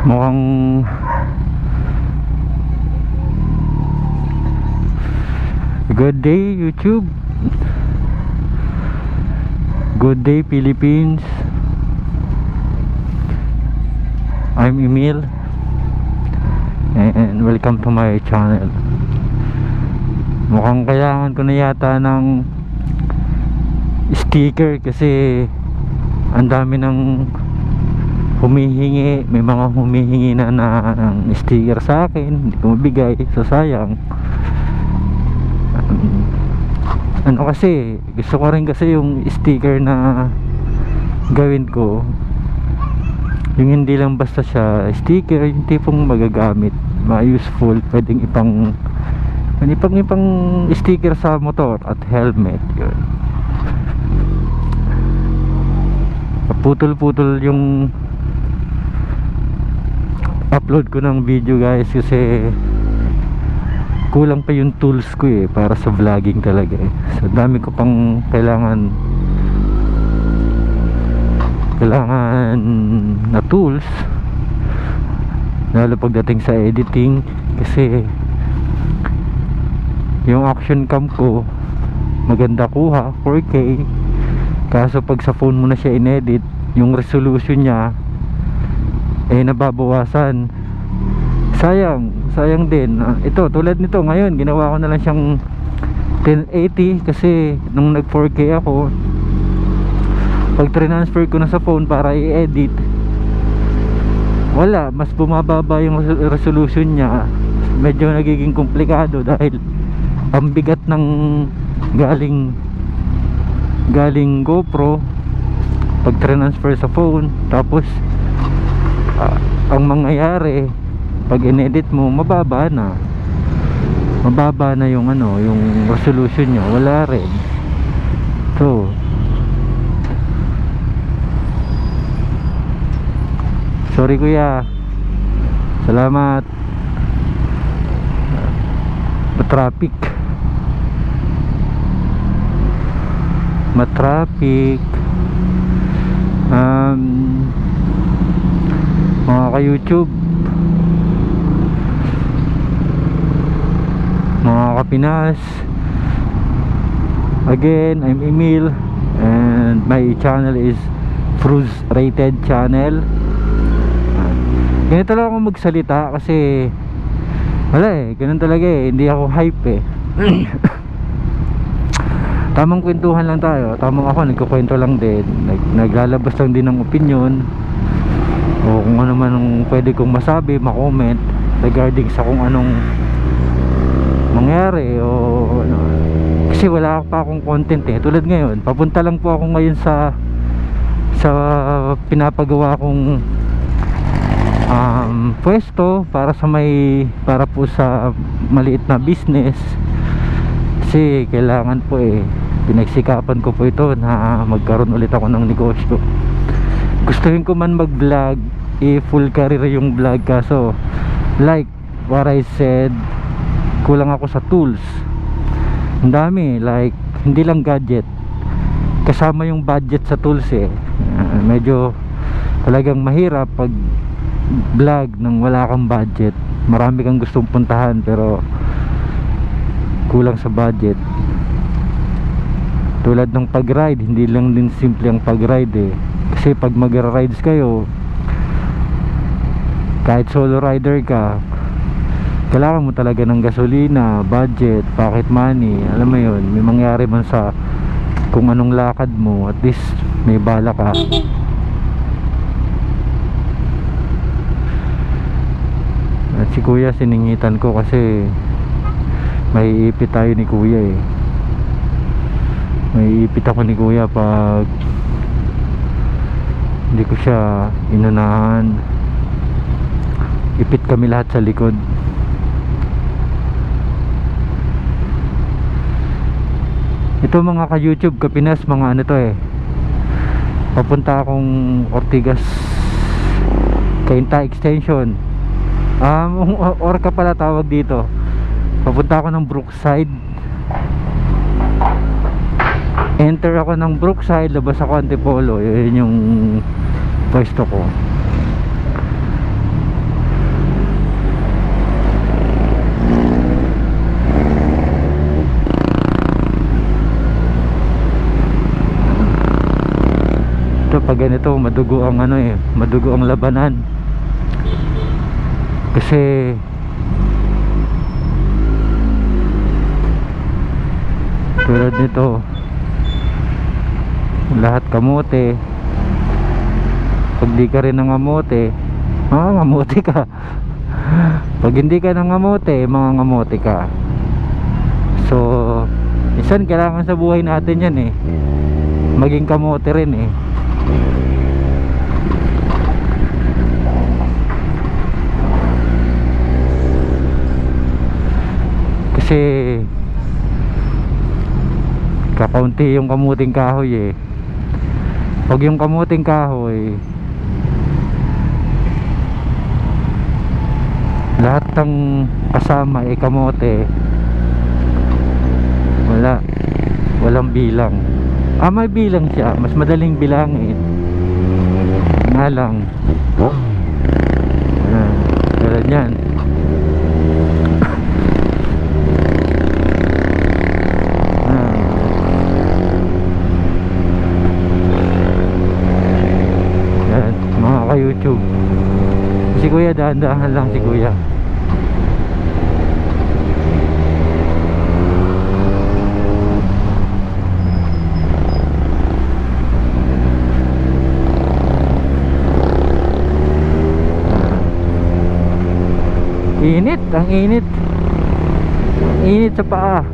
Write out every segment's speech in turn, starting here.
Mukhang good day YouTube, good day Philippines. I'm Emil and welcome to my channel. Mukhang kailangan ko na yata ng sticker kasi ang dami ng humihingi, may mga humihingi na ng sticker sa akin, hindi ko mabigay, so sayang. Ano kasi, gusto ko rin kasi yung sticker na gawin ko, yung hindi lang basta siya sticker, yung tipong magagamit, ma-useful, pwedeng ipang sticker sa motor at helmet. Yun, putol-putol yung upload ko ng video guys kasi kulang pa yung tools ko para sa vlogging talaga so dami ko pang kailangan na tools, lalo pagdating sa editing kasi yung action cam ko maganda kuha 4K, kaso pag sa phone mo na siya inedit, yung resolution niya nababawasan. Sayang din. Ito tulad nito ngayon, ginawa ko na lang siyang 1080 kasi nung nag 4K ako, pag transfer ko na sa phone para i-edit, wala, mas bumababa yung resolution niya. Medyo nagiging komplikado dahil ang bigat ng galing GoPro pag transfer sa phone. Tapos ang mangyayari pag inedit mo, mababa na yung yung resolution niya, wala rin. So sorry kuya, salamat. Traffic. matraffic. Mga ka-YouTube, mga ka-Pinas, again, I'm Emil and my channel is Fruits Rated Channel. Ganito lang ako magsalita kasi wala eh, ganun talaga eh, hindi ako hype eh. Tamang kwentuhan lang tayo, tamang ako nagkukwento lang din, naglalabas lang din ng opinion o kung ano man ang pwede kong masabi, makomment regarding sa kung anong mangyari o ano. Kasi wala pa akong content eh, tulad ngayon, papunta lang po ako ngayon sa pinapagawa kong pwesto para po sa maliit na business. Kasi kailangan po eh, pinagsikapan ko po ito na magkaroon ulit ako ng negosyo. Gustuhin ko man mag vlog, full career yung vlog, kaso like what I said, kulang ako sa tools. Ang dami, like hindi lang gadget, kasama yung budget sa tools eh. Medyo talagang mahirap pag vlog nang wala kang budget. Marami kang gustong puntahan pero kulang sa budget. Tulad ng pag-ride, hindi lang din simple ang pag-ride eh. Kasi pag mag-rides kayo, kahit solo rider ka, kailangan mo talaga ng gasolina, budget, pocket money. Alam mo yun, may mangyari man sa kung anong lakad mo, at least may bala ka. At si kuya siningitan ko kasi may ipit tayo ni kuya eh. May ipit ako ni kuya pag hindi ko siya inunahan. Ipit kami lahat sa likod. Ito mga ka-YouTube, ka-Pinas, mga ano to eh, papunta akong Ortigas Cainta Extension. Orca pala tawag dito. Papunta ako ng Brookside. Enter ako ng Brookside, labas ako Antipolo. Yun yung pwesto ko. Ito pag ganito, madugo ang ano eh, madugo ang labanan. Kasi tulad nito, lahat kamote. Pag di ka rin nangamote, ngamote ka. Pag hindi ka nangamote, mga ngamote ka. So minsan kailangan sa buhay natin yan eh, maging kamote rin eh. Kasi kakaunti yung kamuting kahoy eh. Pag yung kamuting kahoy, lahat ng kasama eh kamote, walang bilang. May bilang siya, mas madaling bilangin nga lang. Tulad yan. YouTube. Si kuya dahan-dahan lang si kuya. Init, ang init. Init sa paa.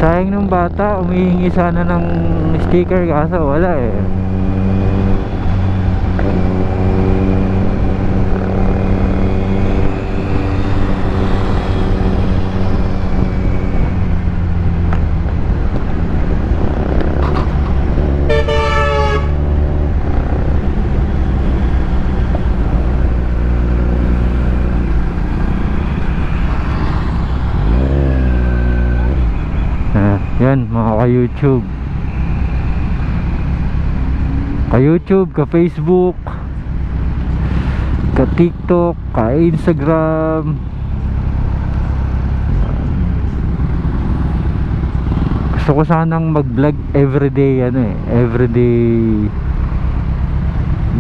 Sayang nung bata, umihingi sana ng sticker kaso wala eh. Yan mga ka-YouTube, ka-YouTube, ka-Facebook, ka-TikTok, ka-Instagram. Gusto ko sanang mag-vlog everyday, everyday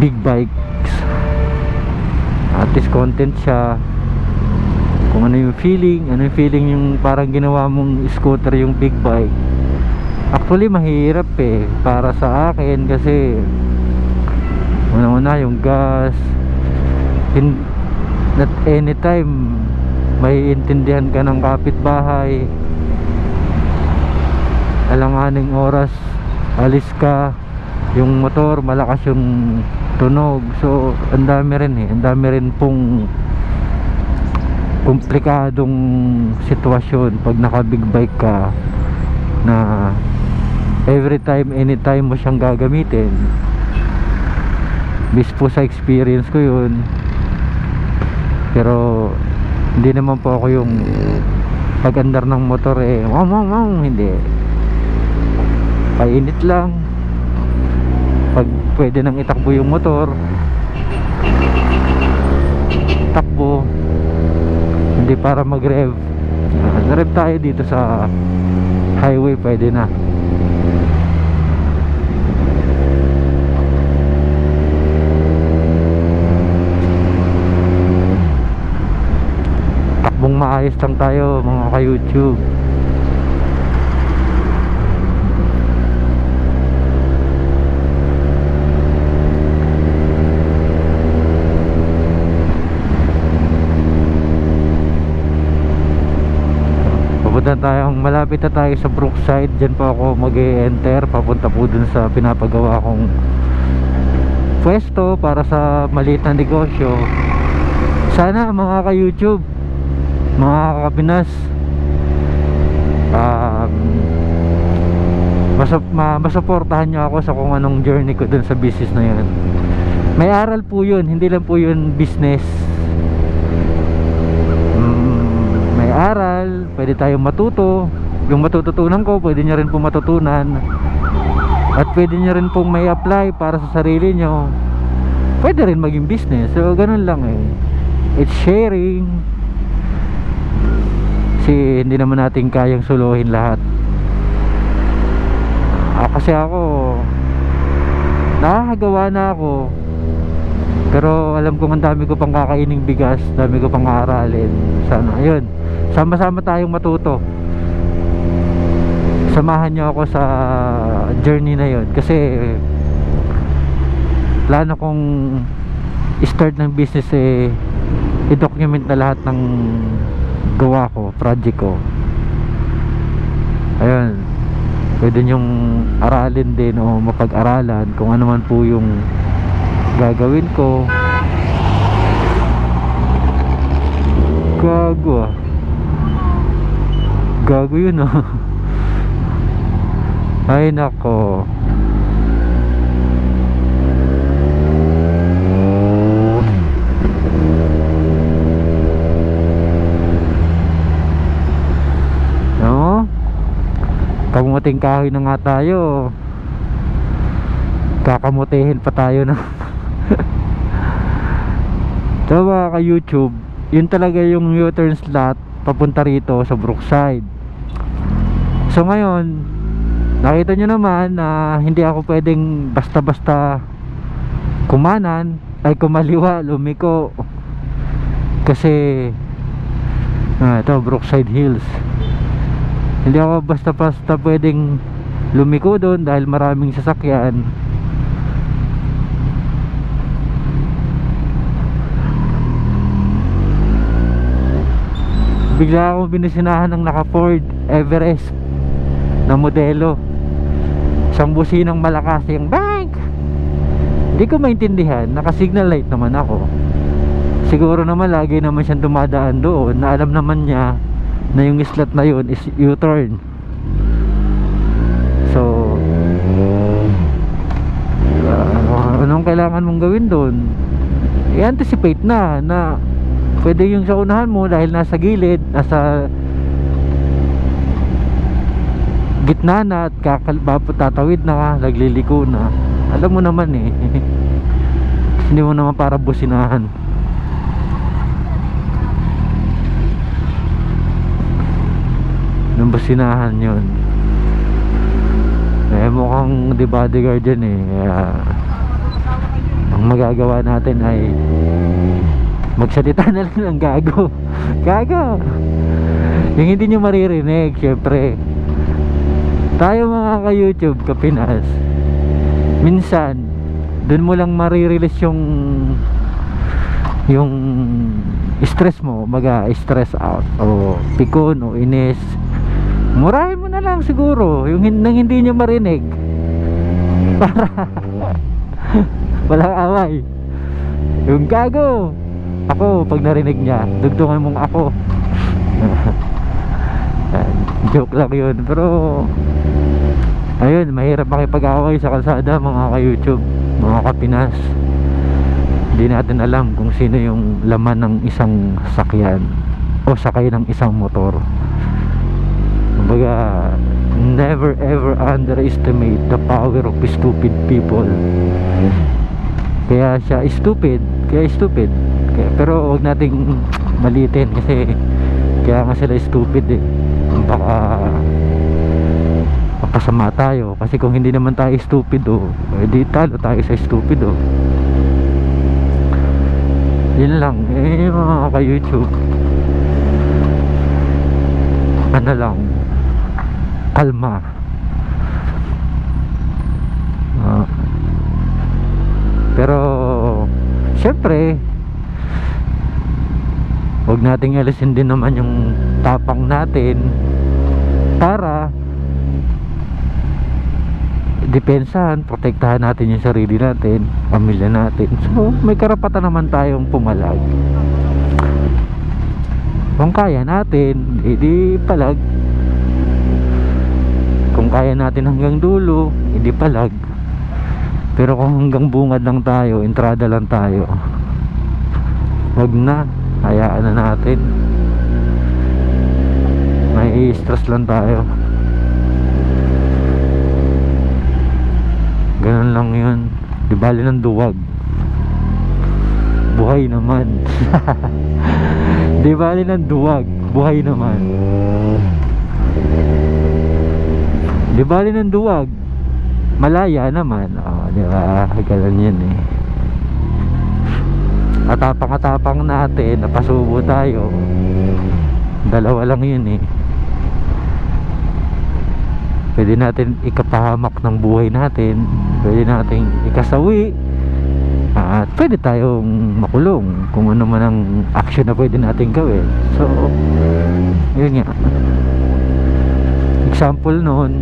big bikes. At least content siya. Kung ano yung feeling yung parang ginawa mong scooter yung big bike. Actually mahirap para sa akin kasi una yung gas, not anytime may intindihan ka ng kapitbahay, alanganing oras alis ka, yung motor malakas yung tunog. So ang dami rin pong komplikadong sitwasyon pag naka big bike ka na every time, anytime mo siyang gagamitin. Based po sa experience ko yun. Pero hindi naman po ako yung pag-andar ng motor hindi, painit lang. Pag pwede nang itakbo yung motor, takbo, hindi para mag-rev. Rev tayo dito sa highway, pwede na. Takbong maayos lang tayo mga ka-YouTube. Malapit na tayo sa Brookside. Diyan po ako mag-e-enter, papunta po dun sa pinapagawa kong pwesto para sa maliit na negosyo. Sana mga ka-YouTube, mga ka-Pinas, masuportahan nyo ako sa kung anong journey ko dun sa business na yun. May aral po yun, hindi lang po yun business. Aral, pwede tayong matuto. Yung matututunan ko, pwede nyo rin pong matutunan. At pwede nyo rin pong may apply para sa sarili nyo. Pwede rin maging business. So ganun lang it's sharing. Kasi hindi naman natin kayang suluhin lahat. Kasi ako nakakagawa na ako, pero alam kong ang dami ko pang kakaining bigas, dami ko pang aaralin. Sana ayun, sama-sama tayong matuto. Samahan nyo ako sa journey na yun. Kasi plano kong start ng business i-document na lahat ng gawa ko, project ko. Ayun, pwede nyong aralin din o mapag-aralan kung ano man po yung gagawin ko. Gago yun ay nako. Kamuting kahoy na nga tayo, kakamutihin pa tayo na. So mga ka-YouTube, yun talaga yung U-turn slot papunta rito sa Brookside. So ngayon, nakita nyo naman na hindi ako pwedeng basta-basta kumaliwa, lumiko. Kasi ito, Brookside Hills. Hindi ako basta-basta pwedeng lumiko doon dahil maraming sasakyan. Bigla akong binisinahan ng naka Ford Everest na modelo. Isang businang malakas yung bang. Hindi ko maintindihan, naka-signal light naman ako. Siguro naman lagi naman siyang dumadaan doon, na alam naman niya na yung slot na yun is U-turn. So anong kailangan mong gawin doon? I-anticipate na pwede yung sa unahan mo dahil nasa gilid, gitna na at tatawid na ka, nagliliko na, alam mo naman eh. Hindi mo naman para businahan. Nung businahan yun, eh mukhang di bodyguard yan eh. Kaya ang magagawa natin ay magsalita na lang ng gago. Gago yung hindi nyo maririnig. Syempre tayo mga ka-YouTube, ka-Pinas, minsan dun mo lang marirelease yung stress mo, stress out o pikon o inis. Murahin mo na lang siguro yung nang hindi nyo marinig para walang away. Yung gago, ako pag narinig niya, dugtungan mong ako. Joke lang yun. Pero ayun, mahirap makipag-away sa kalsada mga ka-YouTube, mga ka-Pinas. Hindi natin alam kung sino yung laman ng isang sakyan o sakay ng isang motor. Kumbaga, never ever underestimate the power of stupid people. Kaya siya stupid, pero wag nating malitin kasi kaya nga sila stupid eh. Baka mapasama tayo kasi kung hindi naman tayo stupid di talo tayo sa stupid yun lang eh mga ka-YouTube. Ano lang, kalma. Pero syempre huwag nating alisin din naman yung tapang natin para depensahan, protektahan natin yung sarili natin, pamilya natin. So may karapatan naman tayong pumalag. Kung kaya natin, edi palag. Kung kaya natin hanggang dulo, edi palag. Pero kung hanggang bungad lang tayo, entrada lang tayo, wag na, hayaan na natin. May stress lang tayo. Ganun lang yun. Di bali ng duwag, buhay naman. Di bali ng duwag, buhay naman. Di bali ng duwag, malaya naman. Di ba? Ganun yun eh. Atapang-atapang natin, napasubo tayo, dalawa lang yun eh. Pwede natin ikapahamak ng buhay natin, pwede natin ikasawi, at pwede tayong makulong kung ano man ang action na pwede natin gawin. So yun nga, example noon,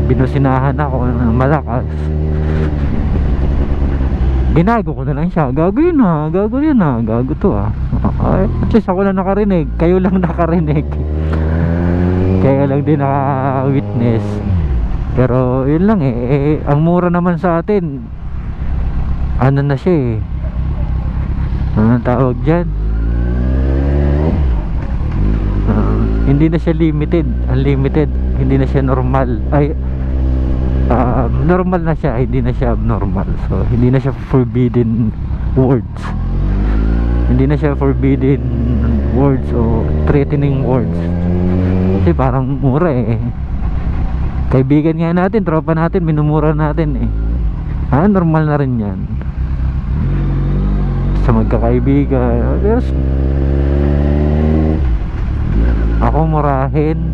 binusinahan ako ng malakas, binago ko na lang siya. Gago yun ha, gago yun ha, gago to ha. At least ako lang nakarinig, kayo lang nakarinig, kaya lang din naka-witness. Pero yun lang eh, ang mura naman sa atin, ano na siya eh, anong tawag dyan, hindi na siya limited, unlimited. Hindi na siya normal. Ay, normal na siya, hindi na siya abnormal. So hindi na siya forbidden words, hindi na siya forbidden words o threatening words. Kasi parang mura eh. Kaibigan nga natin, tropa natin, minumura natin eh. Normal na rin yan sa magkakaibigan. Yes. Ako murahin,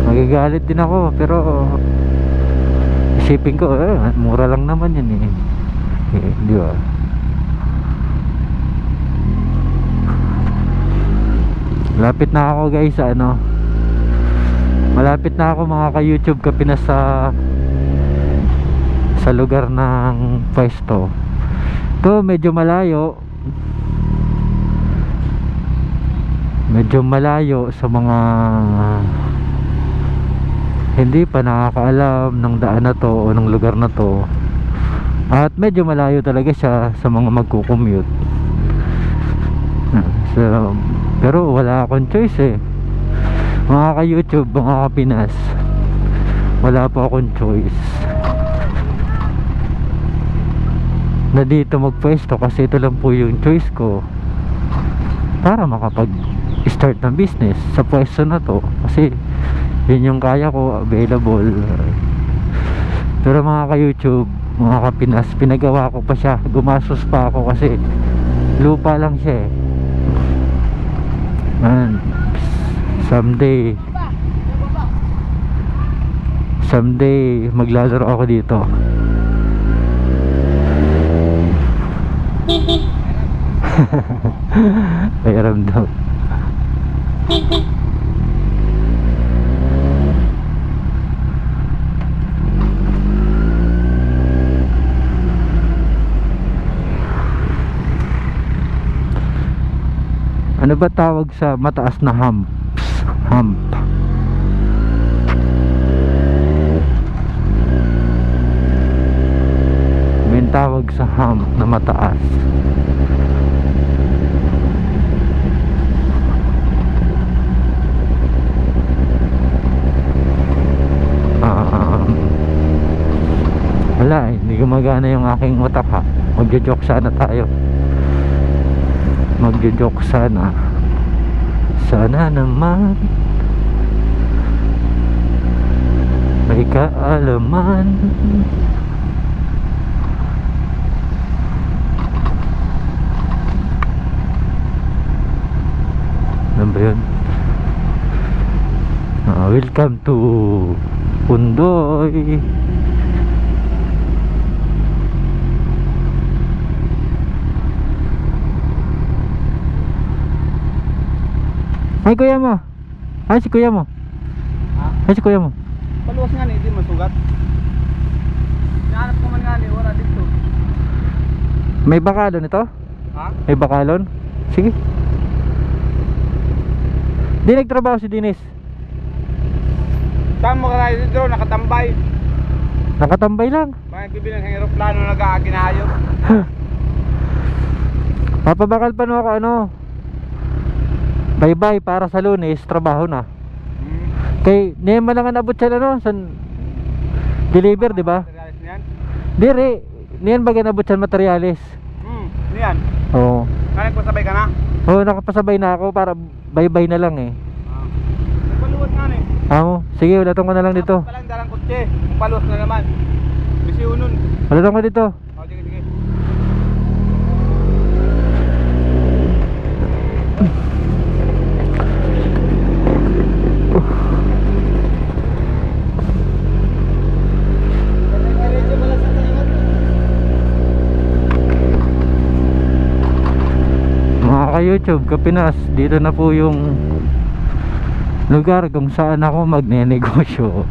magagalit din ako, pero isipin ko mura lang naman yan eh, di ba? Malapit na ako guys sa malapit na ako mga ka-YouTube, ka-Pinas, sa lugar ng pwesto. Ito medyo malayo sa mga hindi pa nakakaalam ng daan na to o ng lugar na to, at medyo malayo talaga siya sa mga magko-commute. So, pero wala akong choice eh. Mga ka-YouTube, mga ka-Pinas, wala po akong choice na dito magpwesto kasi ito lang po yung choice ko para makapag start ng business sa pwesto na to, kasi yun yung kaya ko, available. Pero mga ka-YouTube, mga ka-Pinas, pinagawa ko pa siya, gumastos pa ako kasi lupa lang siya eh. Man, someday maglalaro ako dito. Pairam daw. Ano ba tawag sa mataas na hump? May tawag sa hump na mataas. Wala eh, hindi gumagana yung aking utak ha. Magjo-joke sana tayo. Magjo-joke sana. Sana naman may kaalaman. Ano ba yun? Welcome to Pundoy. Ay kuya mo. Ay si kuya mo. Ha? Ay si kuya mo. Paluwas nga ni, di masugat. Nahanap ko man nga ni, wala dito. May bakalon ito? Ha? May bakalon? Sige. Di nagtrabaho si Dinis. Saan mo ka tayo dito? Nakatambay. Nakatambay lang. Bakit bibilang ng aeroplano nag-aaginahayop? Papabakal pa no ako ano. Bye-bye para sa Lunes, trabaho na. Kay Nema lang ang abot siya ano, san deliver, di ba? Materialis niyan? Dire, niyan bagay nabot siya materyales. Niyan. Oo. Nagpasabay ka na? Oo, nakapasabay na ako para bye-bye na lang eh. Nagpaluwas nga ni. Sige, ulatong ko na lang dito. Palang dalang kutse, paluwas na naman. Bisi unon. Ulatong ko dito. Sige, sige. Mga ka-YouTube, ka-Pinas, dito na po yung lugar kung saan ako magne-negosyo.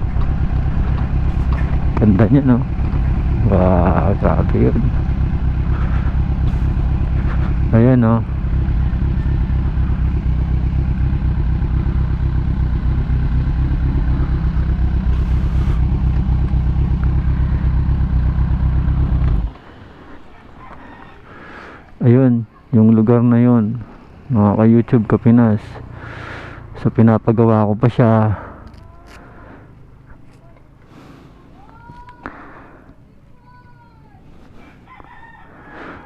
Ganda niya no. Wow, grabe yun. Ayan no. Ayun, yung lugar na yun, mga ka-YouTube, ka-Pinas. So pinapagawa ko pa siya.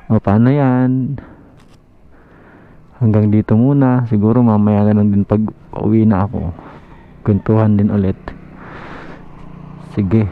O paano yan? Hanggang dito muna. Siguro mamaya na lang din pag uwi na ako, kwentuhan din ulit. Sige.